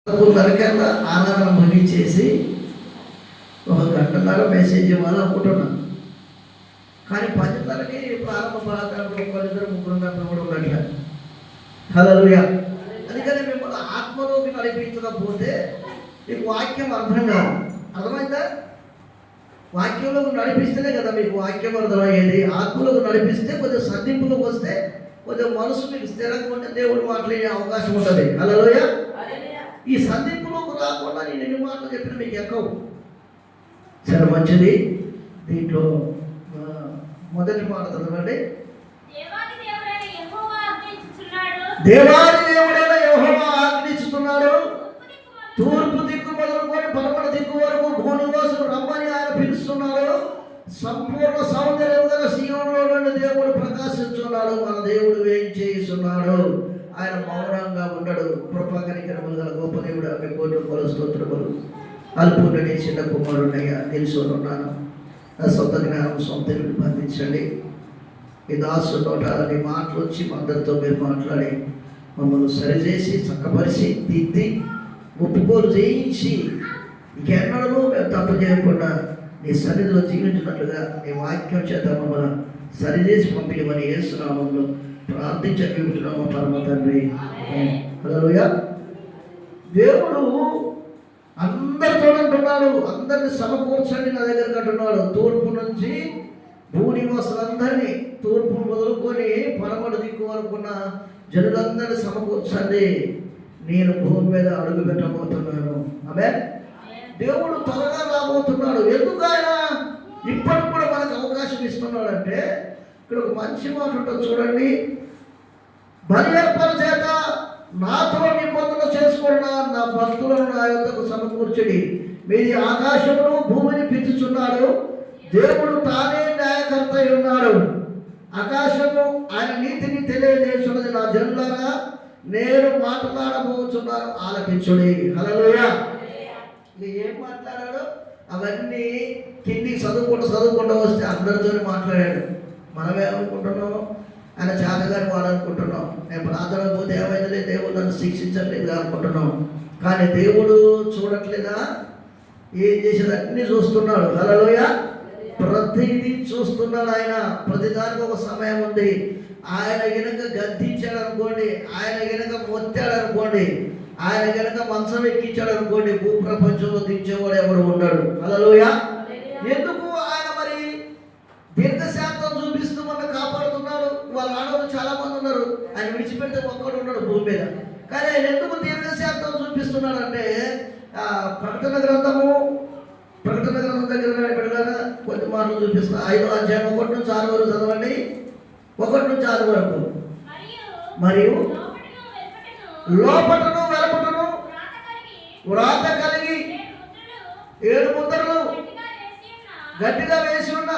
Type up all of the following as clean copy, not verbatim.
9:30 ఆరాధన ముగించేసి 1 గంటన్నర మెసేజ్ ఇవ్వాలి అనుకుంటున్నాను. కానీ 10:30కి ప్రారంభ ప్రార్థనలు 1-2-3 గంటలు కూడా ఉండట్లే. హల్లెలూయా. అందుకని మిమ్మల్ని ఆత్మలోకి నడిపించకపోతే మీకు వాక్యం అర్థం కాదు. అర్థమైందా? వాక్యంలోకి నడిపిస్తేనే కదా మీకు వాక్యం అర్థమయ్యేది. ఆత్మలోకి నడిపిస్తే కొద్దిగా సంధింపులోకి వస్తే కొద్దిగా మనసు మీకు స్థిరంగా ఉంటే దేవుడు మాట్లాడే అవకాశం ఉంటుంది. హల్లెలూయా. ఈ సంధింపులోకి రాకుండా నేను ఎన్ని మాటలు చెప్పినా మీకు ఎక్కవు. సరే, మంచిది. దీంట్లో మొదటి మాట చదవండి. దేవాది దేవుడైన యెహోవా ఆజ్ఞిస్తున్నాడు, తూర్పు దిక్కు మొదలుకొని పడమర దిక్కు వరకు భూనివాసులు రమ్మని ఆయన పిలుస్తున్నాడు. సంపూర్ణ సౌందర్యం గల సీయోనులో నుండి దేవుడు ప్రకాశిస్తున్నాడు. మన దేవుడు వేం చేస్తున్నాడు. ఆయన మౌనంగా ఉండడు. కృపా కనికరములు గల గొప్ప దేవుడు. ఆమె కోటి స్తోత్రములు. అల్పుడని చిన్న కుమారుడయ్యా తెలుసుకున్నాను. నా సొంత జ్ఞానం సొంత బంధించండి. ఈ దాసు నోట నీ మాటలు వచ్చి అందరితో మీరు మాట్లాడి మమ్మల్ని సరిచేసి చక్కపరిచి దిద్ది ఒప్పుకోలు చేయించి ఇంకెన్నడూ మేము తప్పు చేయకుండా నీ సన్నిధిలో జీవించినట్లుగా నీ వాక్యం చేత మమ్మల్ని సరిచేసి పంపించమని యేసునామంలో ప్రార్థించుకుంటున్నాము పరమ తండ్రి. హల్లెలూయా. దేవుడు అందరితో అంటున్నాడు, అందరిని సమకూర్చండి నా దగ్గరకు అంటున్నాడు. తూర్పు నుంచి భూనివాసులందరినీ, తూర్పు మొదలుకొని పడమర దిక్కు వరకున్న జనులందరినీ సమకూర్చండి. నేను భూమి మీద అడుగు పెట్టబోతున్నాను. ఆమేన్. దేవుడు త్వరగా రాబోతున్నాడు. ఎందుకు ఆయన ఇప్పటికి కూడా మనకు అవకాశం ఇస్తున్నాడంటే ఇక్కడ ఒక మంచి మాట ఉంటుంది చూడండి. బలి అర్పణ చేత నాతో నిబంధన చేసుకున్న నా భక్తులను నా యొద్దకు సమకూర్చుడి. మీది ఆకాశమును భూమిని పిలుచుచున్నాడు. దేవుడు తానే న్యాయకర్త ఉన్నాడు. ఆకాశము ఆయన నీతిని తెలియజేస్తున్నది. నా జనులారా నేను మాట్లాడబోతున్నాను, ఆలకించుడి. హల్లెలూయా. ఏం మాట్లాడాడు? అవన్నీ కింది చదువుకుంటూ వస్తే అందరితో మాట్లాడాడు. మనమే అనుకుంటున్నాము ఆయన చేతగాని వాడు అనుకుంటున్నాం. నేను ప్రార్థన పోతే ఏమైందిలే, దేవుడు నన్ను శిక్షించట్లేదు అనుకుంటున్నాం. కానీ దేవుడు చూడట్లేదా? ఏం చేసేది అన్నీ చూస్తున్నాడు. హల్లెలూయా. ప్రతిదీ చూస్తున్నాడు ఆయన. ప్రతిదానికి ఒక సమయం ఉంది. ఆయన గనక గద్దించాడు అనుకోండి, ఆయన గనక మొత్తాడు అనుకోండి, ఆయన గనక మంచం ఎక్కించాడు అనుకోండి, భూప్రపంచంలో దించేవాడు ఎవడు ఉన్నాడు. హల్లెలూయా. ఎందుకు ఆయన మరి దీర్ఘశాంతం చూపిస్తూ మనం కాపాడుతున్నాడు? వాళ్ళ ఆడవాళ్ళు చాలా మంది ఉన్నారు, ఆయన విడిచిపెడితే ఒక్కడు ఉన్నాడు భూమి మీద. కానీ ఆయన ఎందుకు దీర్ఘశాంతం చూపిస్తున్నాడు అంటే ప్రకటన గ్రంథం దగ్గర పెట్టగా కొద్ది మాటలు చూపిస్తా. 5వ అధ్యాయం 1 నుంచి 6 వరకు చదవండి. 1 నుంచి 6 వరకు. మరియు లోపటను వెలుపటను వ్రాత కలిగి 7 ముద్రలు గట్టిగా వేసి ఉన్న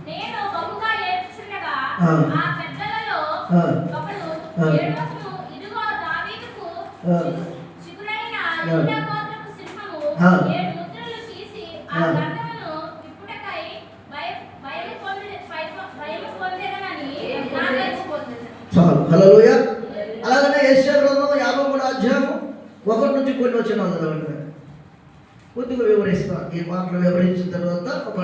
నేను బహుగా ఏడ్చుచుండగా ఆ పెద్దలలో ఒకడు ఏడుస్తూ, ఇదిగో దావీదుకు చిగురైన యూదా గోత్రపు సింహము 7 ముద్రలు తీసి ఆ గ్రంథమును విప్పుటకై భయము పొందెదనని చాలు. హల్లెలూయా. అలాగనే యెషయా గ్రంథం 53వ అధ్యాయం 1 నుంచి కొన్ని వచనాలు చదవండి. కొద్దిగా వివరిస్తా. ఈ మాటలు వివరించిన తర్వాత ఒక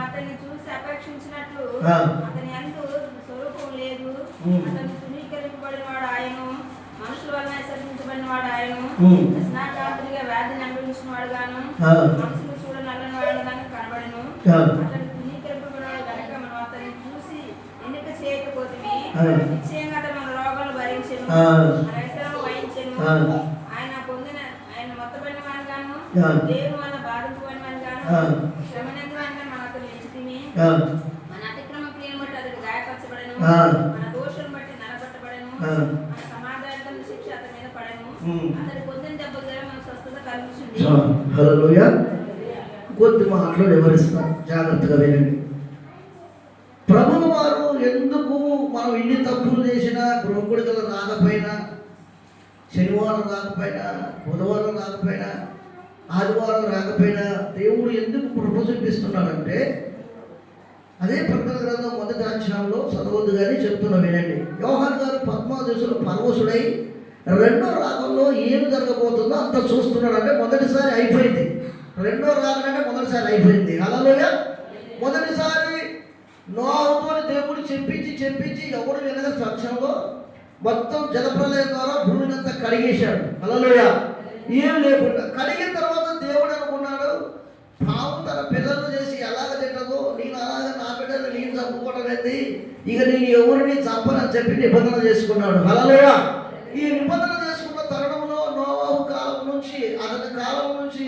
అతన్ని చూసి అపేక్షించినట్లు అతని అందు స్వరూపం లేదు. అతను తునీకరింపబడిన వాడు ఆయను, మనుషుల వలన విసర్జించబడిన వాడు ఆయను, స్నాకాంతుడిగా వ్యాధిని అనుభవించిన వాడు గాను, మనుషులు చూడ నల్లని వాడు గాను కనబడను. అతను తునీకరింపబడిన వాడు కనుక మనం అతన్ని చూసి ఎన్నిక చేయకపోతే నిశ్చయంగా అతను రహస్యం వహించెను. ఆయన పొందిన ఆయన మొత్తబడిన వాని గాను దేవుని వల్ల బాధింపబడిన వాని గాను శ్రమనందు వాని గాను మన అతను ఎంచితిమి. మన అతిక్రమ క్రియను బట్టి అతడు గాయపరచబడెను, మన దోషులను బట్టి నలగొట్టబడెను, మన సమాధానం శిక్ష అతని మీద పడెను, అతడు పొందిన దెబ్బ ద్వారా మనకు స్వస్థత కలుగుతుంది. హల్లెలూయా. కొద్ది మాటలు వివరిస్తాను, జాగ్రత్తగా వినండి. ప్రభువు వారు ఎందుకు మనం ఇన్ని తప్పులు చేసినా, గృహకుడికలు రాకపోయినా, శనివారం రాకపోయినా, బుధవారం రాకపోయినా, ఆదివారం రాకపోయినా దేవుడు ఎందుకు కృప చూపిస్తున్నాడంటే, అదే ప్రకటన గ్రంథం 1వ అధ్యాయంలో చదవద్దు కానీ చెప్తున్నా వినండి. యోహాను గారు పద్మాదశలో పరవశుడై రెండో రాగంలో ఏం జరగబోతుందో అంత చూస్తున్నాడు. అంటే మొదటిసారి అయిపోయింది, రెండో రాగం అంటే మొదటిసారి అయిపోయింది. హల్లెలూయా. మొదటిసారి నోహుతో దేవుడు చెప్పించి ఎవడు వినగల పక్షంలో మొత్తం జలప్రలయం ద్వారా భూమిని అంతా కడిగేశాడు. హల్లెలూయా. ఏం లేకుండా కడిగిన తర్వాత దేవుడు అనుకున్నాడు, పాము తన పిల్లలను చేసి ఎలాగ తిట్టదో, నేను అలాగ నా బిడ్డలు నేను చంపుకోవడం ఏంది, ఇక నేను ఎవరిని చంపనని చెప్పి నిబంధన చేసుకున్నాడు. హల్లెలూయా. ఈ నిబంధన చేసుకున్న తరుణంలో నోవాహు కాలం నుంచి అతని కాలం నుంచి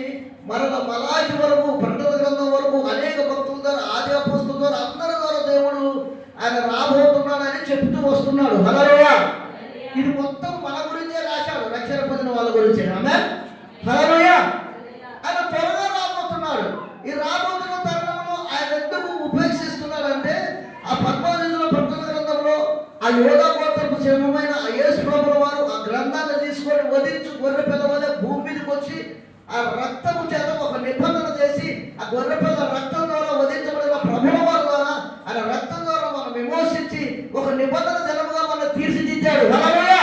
మరల మలాకి వరకు, ప్రకటన గ్రంథం వరకు అనేక భక్తుల ద్వారా, ఆది అపొస్తలుల ద్వారా, అందరి ద్వారా దేవుడు ఆయన రాబోతున్నాడని చెప్తూ వస్తున్నాడు. హల్లెలూయా. ఇది మొత్తం మన గురించే రాశాడు, రక్షణ పొందిన వాళ్ళ గురించే. ఆమేన్. హల్లెలూయా. ఆయన త్వరగా రాబోతున్నాడు. ఈ రాబోతున్న తరుణంలో ఆయన ఎందుకు ఉపేక్షిస్తున్నాడంటే, ఆ పద్మావతిలో ప్రకటన గ్రంథంలో ఆ యోధా గోత్రపు సింహమైన యేసు ప్రభుల వారు ఆ గ్రంథాన్ని తీసుకొని వధించు గొర్రె పిల్ల వలె భూమి మీదకి వచ్చి ఆ రక్తము చేత ఒక నిబంధన చేసి, ఆ గొర్రె పిల్ల రక్తం ద్వారా వధించబడిన ప్రభుల వారి ద్వారా ఆయన రక్తం ద్వారా మనం విమోచించి ఒక నిబంధన జనముగా మనం తీర్చిదిద్దాడు. హల్లెలూయా.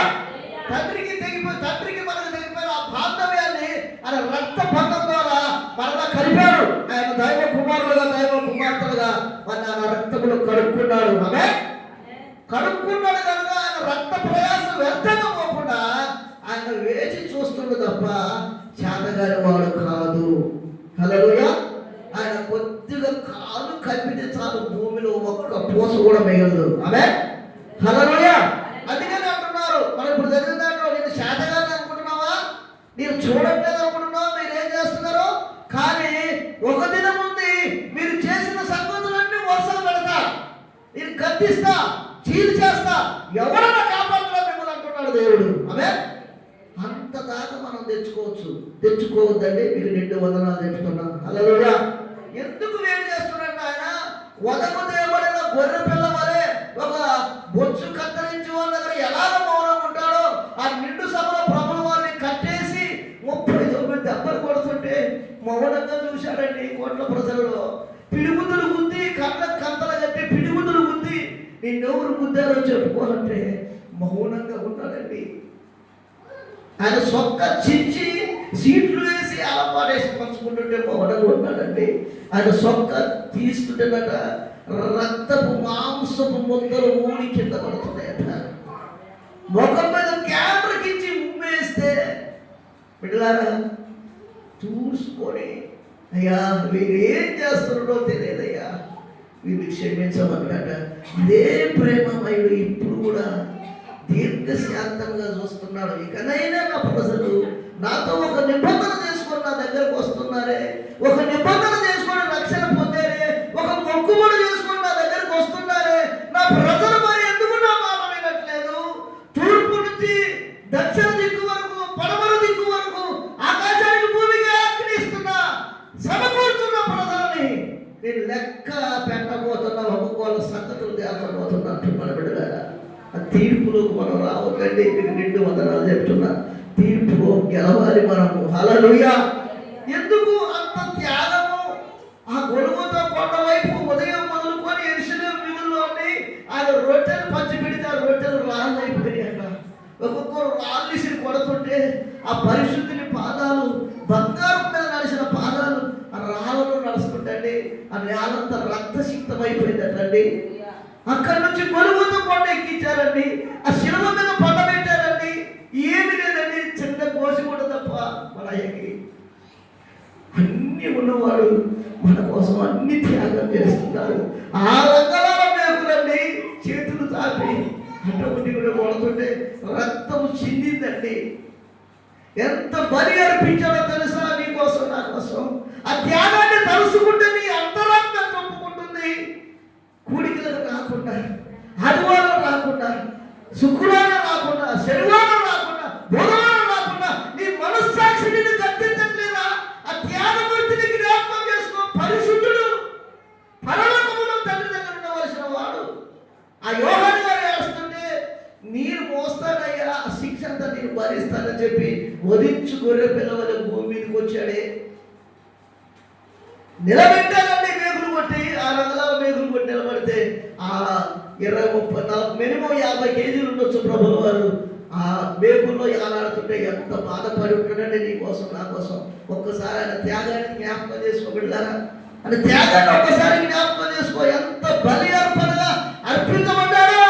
తండ్రికి మనకు తెగిపోయిన ఆ బాంధవ్యాన్ని ఆయన రక్త బంధం ద్వారా మరలా కలిపాడు. ఆయన దైవ కుమారులుగా, దైవ కుమార్తెలుగా మన ఆయన రక్తములు కడుక్కున్నాడు. ఆమేన్. కడుక్కున్నాడు కనుక ఆయన రక్త ప్రయాసం వ్యర్థంగా పోకుండా ఆయన వేచి చూస్తుండు తప్ప చేతగాని వాడు కాదు. హల్లెలూయా. ఆయన కొద్దిగా కాలు కప్పితే చాలు, భూమిలో ఒక్క పూస కూడా మిగలదు. ఆమేన్. హల్లెలూయా. అందుకని అంటున్నారు, మనం ఇప్పుడు జరిగిన దాంట్లో నేను చేతగాని అనుకుంటున్నావా, నేను చూడట్లేదు అనుకుంటున్నావా, మీరు ఏం చేస్తున్నారు, కానీ ఒక దినం ఉంది మీరు చేసిన సంగతులన్నీ వర్షాలు పెడతా, నేను గద్దిస్తా, చీలు చేస్తా, ఎవరైనా కాపాడుతున్నా మిమ్మల్ని అంటున్నాడు దేవుడు. ఆమేన్. అంత దాకా మనం తెచ్చుకోవద్దండి. మీకు 2 వందనాలు చెప్తున్నా. హల్లెలూయా. ఎందుకు వేరు చేస్తున్నాడు ఆయన? వదకు దేవబడిన గొర్రె పిల్ల వలె ఒక బొచ్చు కత్తిరించి వాళ్ళ దగ్గర ఎలాగ మౌనం ఉంటాడో, ఆ నిండు సభలో ప్రభుల వారిని కట్టేసి 39 దెబ్బలు కొడుతుంటే మౌనంగా చూశాడండి. కోట్ల ప్రజలలో పిడిగుద్దులు గుద్ది, కంతలు కట్టి పిడిగుద్దులు గుద్ది నిన్నెవరు గుద్దారో చెప్పుకోవాలంటే మౌనంగా ఉన్నాడండి. ఆయన సొక్క చించి సీట్లు వేసి అలా పాడేసి పంచుకుంటుంటే మౌనంగా ఉన్నాడండి. ఆయన సొక్క తీసుకుంటేనట రక్తపు మాంసపు ముద్దలు ఊడి కింద పడుతున్నాయట. ముఖం మీద క్యామరకించి ఉమ్మేస్తే బిడ్డలారా చూసుకొని, అయ్యా మీరు ఏం చేస్తున్నారో తెలియదయ్యా, వీళ్ళు క్షమించమన్నట. ఇదే ప్రేమమయుడు ఇప్పుడు కూడా దీర్ఘశాంతంగా చూస్తున్నాడు. ఇకనైనా నా ప్రజలు నాతో ఒక నిబంధన చేసుకొని నా దగ్గరకు వస్తున్నారే, ఒక నిబంధన చేసుకొని రక్షణ పొందారే, ఒక మొక్కుబడి చేసుకొని నా దగ్గరకు వస్తున్నారే, నా ప్రజలు మరి ఎందుకు నా మాట వినట్లేదు? తూర్పు నుంచి దక్షిణ దిక్కు వరకు, పడమర దిక్కు వరకు, ఆకాశానికి భూమికి ఆగ్రహిస్తున్నా సమకూర్చున్న ప్రజలని నేను లెక్క పెట్టబోతున్నా, ఒక్కొక్క సంగతులు తేల్చబోతున్నా అంటున్నాడు. బిడ్డలారా, ఆ తీర్పులోకి మనం రావకండి. మీకు 2 వందనాలు చెప్తున్నా. తీర్పులో గెలవాలి మనము. హల్లెలూయా. ఎందుకు అంత త్యాగము? ఆ గొలుగుతో కొండ వైపు ఉదయం మొదలుకొని యెరూషలేము వీధుల్లోని ఆయన రొట్టెలు పంచి పెడితే ఆ రొట్టెలు రాళ్ళు అయిపోయాయట. ఒక్కొక్కరు రాళ్ళు ఇసిరి కొడుతుంటే ఆ పరిశుద్ధిని పాదాలు, బంగారం మీద నడిచిన పాదాలు ఆ రాళ్ళలో నడుస్తుంటండి. ఆ నేలంతా రక్తసిక్తం అయిపోయిందటండి. అక్కడి నుంచి గొలుగుతో కొండ ఎక్కించారండి. ఆ శిలువ మీద పండ పెట్టారండి. ఏమి లేదండి, చిన్న కోసిగుడ్డ తప్ప మనకి అన్ని ఉన్నవాడు మన కోసం అన్ని త్యాగం చేస్తున్నారు. ఆ రంగలాల మేకులండి చేతులు చాపి ఆటోమేటిక్గా కొడుతుంటే రక్తం చిందిందండి. ఎంత బలి అర్పించాడో తెలుసా నీకోసం, నా కోసం. ఆ త్యాగాన్ని తలుసుకుంటే నీ అంతరాత్మ చంపుకుంటుంది. కూడికలకు రాకుండా, ఆదివారం రాకుండా, శుక్రవారం రాకుండా, శనివారం రాకుండా, బుధవారం రాకుండా నీ మనస్సాక్షి నిన్ను గద్దించట్లేదా? ఆ త్యాగమూర్తిని జ్ఞాపకం చేసుకో. పరిశుద్ధుడు, పరలోకములో తండ్రి దగ్గర ఉండవలసిన వాడు. ఆ యోహాను గారు ఏడుస్తుంటే నీరు మోస్తానయ్యా, ఆ శిక్ష అంతా నేను భరిస్తానని చెప్పి వధించు గొర్రె పిల్లవల భూమి మీదకి వచ్చాడే. నిలబెట్టాలండి మేకులు కొట్టి, ఆ రంగుల మేకులు కొట్టి నిలబడితే ఆ 20, 30, 40 మినిమం 50 కేజీలు ఉండొచ్చు ప్రభుల వారు. ఆ మేకుల్లో ఏలాడుతుంటే ఎంత బాధపడి ఉంటాడండి నీ కోసం, నా కోసం. ఒక్కసారి ఆయన త్యాగాన్ని జ్ఞాపకం చేసుకోబెడతారా? అంటే త్యాగాన్ని ఒక్కసారి జ్ఞాపకం చేసుకో. ఎంత బలి అర్పణగా అర్పించబడ్డాడో.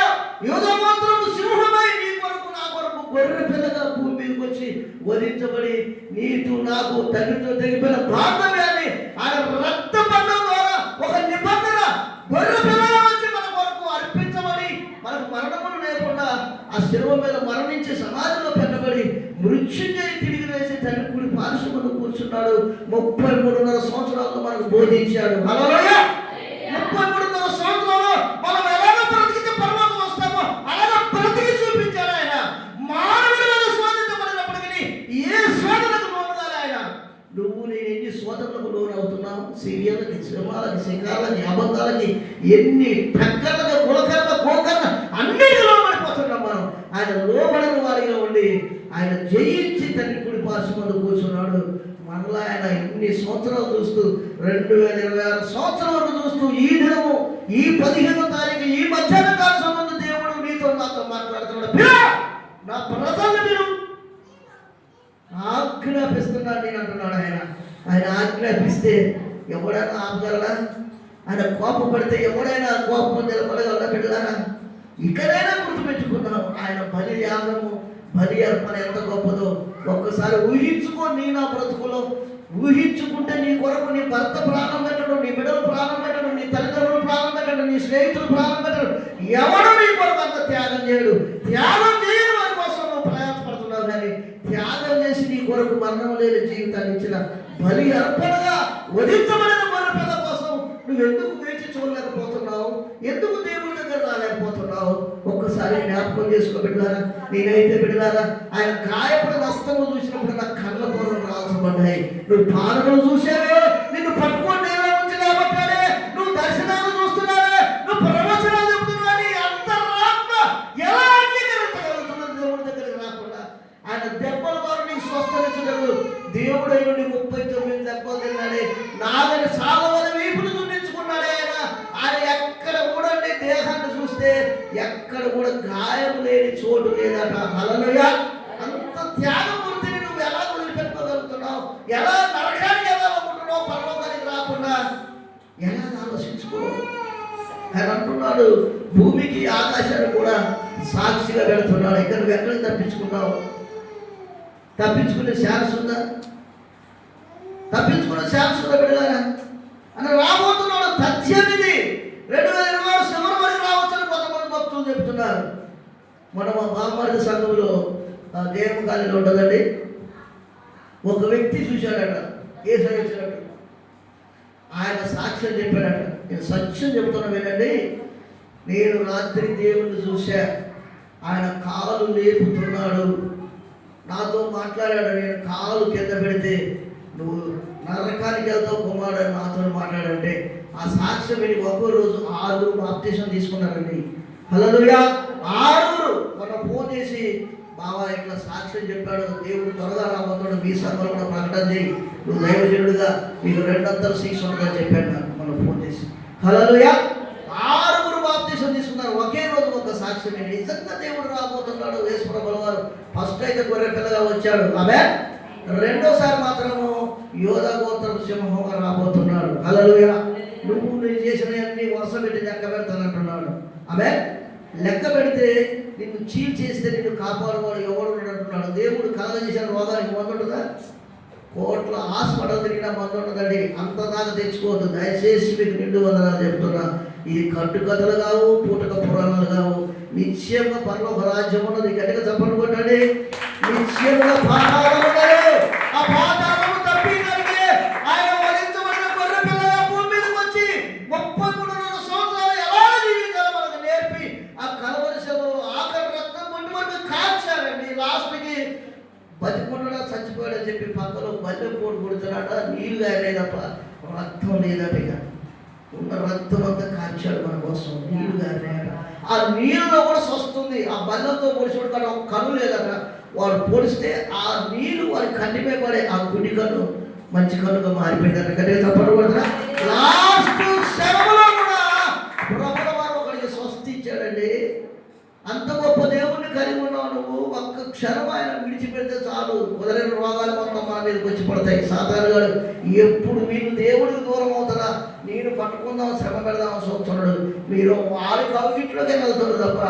యూదగోత్రపు సింహమై నీ కొరకు, నా కొరకు గొర్రె పిల్లగా భూమి మీదకి వచ్చి వధించబడి నీకు నాకు తండ్రితో తెగిపోయిన బాంధవ్యాన్ని ఆయన రక్త బంధం ద్వారా ఒక నిబంధన గొర్రె పిల్లగా వచ్చి మన కొరకు అర్పించబడి మనకు మరణమును లేకుండా ఆ శిలువ మీద మరణించి సమాధిలో పెట్టబడి మృత్యుంజయ తిరిగి వేసి తండ్రి కుడి పార్శ్వమున కూర్చున్నాడు. 33.5 సంవత్సరాలు మనకు బోధించాడు. హల్లెలూయా. 33.5 సంవత్సరాలు మనం ఎలాగ బ్రతికితే పరలోకం వస్తామో అలాగ బ్రతికి చూపించాడు ఆయన. మానవుడి మీద శోధించబడినప్పటికీ ఏ శోధనకు లోనుగాలి ఆయన. నువ్వు నేను ఎన్ని శోధనలకు లోనవుతున్నావు? సీరియళ్ళకి, శ్రమాలకి, శిఖాలకి, అబద్ధాలకి, ఎన్ని టక్కర్లకి, కులకర్ల, కోకర్ల అన్నిటికీ లోబడిపోతున్నాం మనం. ఆయన లోబడిన వారిగా ఉండి ఆయన జయించి తండ్రి కుడి పార్శ్వమున కూర్చున్నాడు. మరలా ఆయన ఇన్ని సంవత్సరాలు చూస్తూ 2026 సంవత్సరం వరకు చూస్తూ ఈ దినము ఈ 15వ తారీఖు ఈ మధ్యాహ్న కాల సమయంలో దేవుడు నీతో నాతో మాట్లాడుతున్నాడు. నా ప్రజలను మీరు ఆజ్ఞాపిస్తున్నాడు నేను అంటున్నాడు ఆయన. ఆయన ఆజ్ఞాపిస్తే ఎవడైనా ఆపగలరా? ఆయన కోపపడితే ఎవడైనా కోపం నిలబడగలరా? బిడ్డలారా, ఇక్కడైనా గుర్తుపెట్టుకున్నాం ఆయన బలి యాగము, బలి అర్పణ ఎంత గొప్పదో ఒక్కసారి ఊహించుకో. నీ నా బ్రతుకులో ఊహించుకుంటే నీ కొరకు నీ భర్త ప్రాణం పెట్టడం, నీ బిడ్డలు ప్రాణం పెట్టడం, నీ తల్లిదండ్రులు ప్రాణం పెట్టడం, నీ స్నేహితులు ప్రాణం పెట్టడం, ఎవడు నీ కొరకు అంత త్యాగం చేయడు. త్యాగం చేయని వారి కోసం నువ్వు ప్రయాసపడుతున్నావు. కానీ త్యాగం చేసి నీ కొరకు మరణం లేని జీవితాన్ని ఇచ్చిన బలి అర్పణగా వధించబడిన గొర్రె పిల్ల కోసం నువ్వు ఎందుకు వేచి చూడలేకపోతున్నావు? ఎందుకు దేవుడి దగ్గర రాలేకపోతున్నావు? ఒక్కసారి జ్ఞాపకం చేసుకో బిడ్డలారా. నేనైతే బిడ్డలారా ఆయన గాయపడిన హస్తము చూసినప్పుడు నా కళ్ళ పొరలు రాల్చబడ్డాయి. నువ్వు పాదములు చూసావే, నిన్ను పట్టుకొని నేల నుంచి కాబట్టాడే, నువ్వు దర్శనాలు చూస్తున్నావే, నువ్వు ప్రవచనాలు చెప్తున్నావు. అంతరాత్మ ఎలా అంగీకరించగలుగుతున్నది దేవుడి దగ్గరికి రాకుండా? ఆయన దెబ్బల ద్వారా నీకు స్వస్థనించగలరు. దేవుడు అయ్యుండి 39 దెబ్బలు తిన్నాడే, నాగని సాగవని వీపును దున్నించుకున్నాడే ఆయన. ఆయన ఎక్కడ కూడా నీ దేహాన్ని చూస్తే ఎక్కడ కూడా గాయం లేని చోటు లేదట. హల్లెలూయా. అంత త్యాగమూర్తిని నువ్వు ఎలా వదిలిపెట్టుకోగలుగుతున్నావు? ఎలా నరకానికి వెళ్ళాలనుకుంటున్నావు? పరలోకానికి రాకుండా ఎలా ఆలోచించుకో. ఆయన అంటున్నాడు భూమికి ఆకాశాన్ని కూడా సాక్షిగా పెడుతున్నాడు. ఇక్కడ నువ్వు ఎక్కడికి తప్పించుకున్నావు? తప్పించుకునే ఛాన్స్ ఉందా? తప్పించుకునే ఛాన్స్ ఉందా బిడ్డలారా? అని రాబోతున్నాడు. తథ్యం ఇది. 2026 చివరి వరకు రావచ్చని కొంతమంది భక్తులు చెప్తున్నారు. మన మా బామ్మర్ది సంఘంలో దేవకాలిలో ఉంటుందండి. ఒక వ్యక్తి చూశాడట, ఏ సంగతి ఆయన సాక్ష్యం చెప్పాడట. నేను సత్యం చెప్తున్నా వినండి. నేను రాత్రి దేవుణ్ణి చూశా, ఆయన కాలు లేపుతున్నాడు, నాతో మాట్లాడాడు. నేను కాలు కింద పెడితే నువ్వు నరకానికి వెళ్తావు కుమారుడు నాతో మాట్లాడంటే ఆ సాక్ష్యం విని ఒక్కో రోజు 6 బాప్టిజం తీసుకున్నారండి. హల్లెలూయా. 6 మన ఫోన్ చేసి బాబా ఇట్లా సాక్ష్యం చెప్పాడు, దేవుడు త్వరగా రాబోతున్నాడు, మీ సంఘంలో కూడా ప్రకటన చేయి, నువ్వు దైవజనుడుగా నీకు 200 శిక్ష ఉంటుందని చెప్పాడు నాకు మనం ఫోన్ చేసి. హల్లెలూయా. 6 బాప్టిజం తీసుకున్నారు ఒకే రోజు. ఒక సాక్ష్యం నిజంగా దేవుడు రాబోతున్నాడు. యేసుప్రభుల వారు ఫస్ట్ అయితే గొర్రె పిల్లగా వచ్చాడు, ఆమె రెండోసారి మాత్రము యోధా గోత్రపు సింహంగా రాబోతున్నాడు. హల్లెలూయా. నువ్వు నేను చేసినవన్నీ వరుస పెట్టి లెక్క పెడతానంటున్నాడు. ఆమె లెక్క పెడితే నిన్ను చీల్ చేస్తే నిన్ను కాపాడుకోవడం ఎవడు అంటున్నాడు. దేవుడు కలగ చేసిన రోగానికి మందు ఉంటుందా? కోట్ల హాస్పిటల్ తిరిగినా మందు ఉంటుందండి. అంత దాకా తెచ్చుకోవద్దు దయచేసి. మీకు 200 చెప్తున్నా. ఇది కట్టుకథలు కావు, పూటక పురాణాలు కావు. నిశ్చయంగా పరలోక రాజ్యం ఉన్నది. గట్టిగా చెప్పండి కొట్టండి. నిశ్చయంగా పాతాళం ఉన్నది. ఆ పాతాళము తప్పించడానికి ఆయన వధించబడిన గొర్రె పిల్లగా భూమి మీదకి వచ్చి 33 సంవత్సరాలు ఎలా జీవించాలో మనకు నేర్పి ఆ కలవరి శిలువలో ఆఖరి రక్తం కొట్టి మనకు కాల్చారండి. లాస్ట్కి బతికుండడా చచ్చిపోయాడని చెప్పి పక్కలో బల్లె పోటు కొడుతున్నాడ. నీళ్ళు కాయలేదప్ప, రక్తం లేదట. ఇక ఉన్న రక్తం అంతా కాల్చాడు మన కోసం. నీళ్ళు కాయలేదట. ఆ నీళ్ళలో కూడా వస్తుంది. ఆ బల్లెంతో పొడిచాడు కానీ ఒక కన్ను లేదట. వాడు పొడిస్తే ఆ నీళ్ళు వారి కన్నుమే పడే ఆ కుడి కన్ను మంచి కన్నుగా మారిపోయిందట. కట్టిగా తప్పకుండా లాస్ట్ శ్రమలో కూడా ప్రభువు వారు ఒకడికి స్వస్తి ఇచ్చాడండి. అంత గొప్ప దేవుణ్ణి కలిగి ఉన్నావు నువ్వు. ఒక్క క్షణం ఆయన విడిచిపెడితే చాలు, కుదరని రోగాలు మొత్తం మన మీదకి వచ్చి పడతాయి. సాధారణ గారు ఎప్పుడు మీరు దేవుడికి దూరం అవుతారా, నేను పట్టుకుందాం శ్రమ పెడదాం చూస్తున్నాడు. మీరు వారి కవిగిట్లోకే వెళ్తారు తప్ప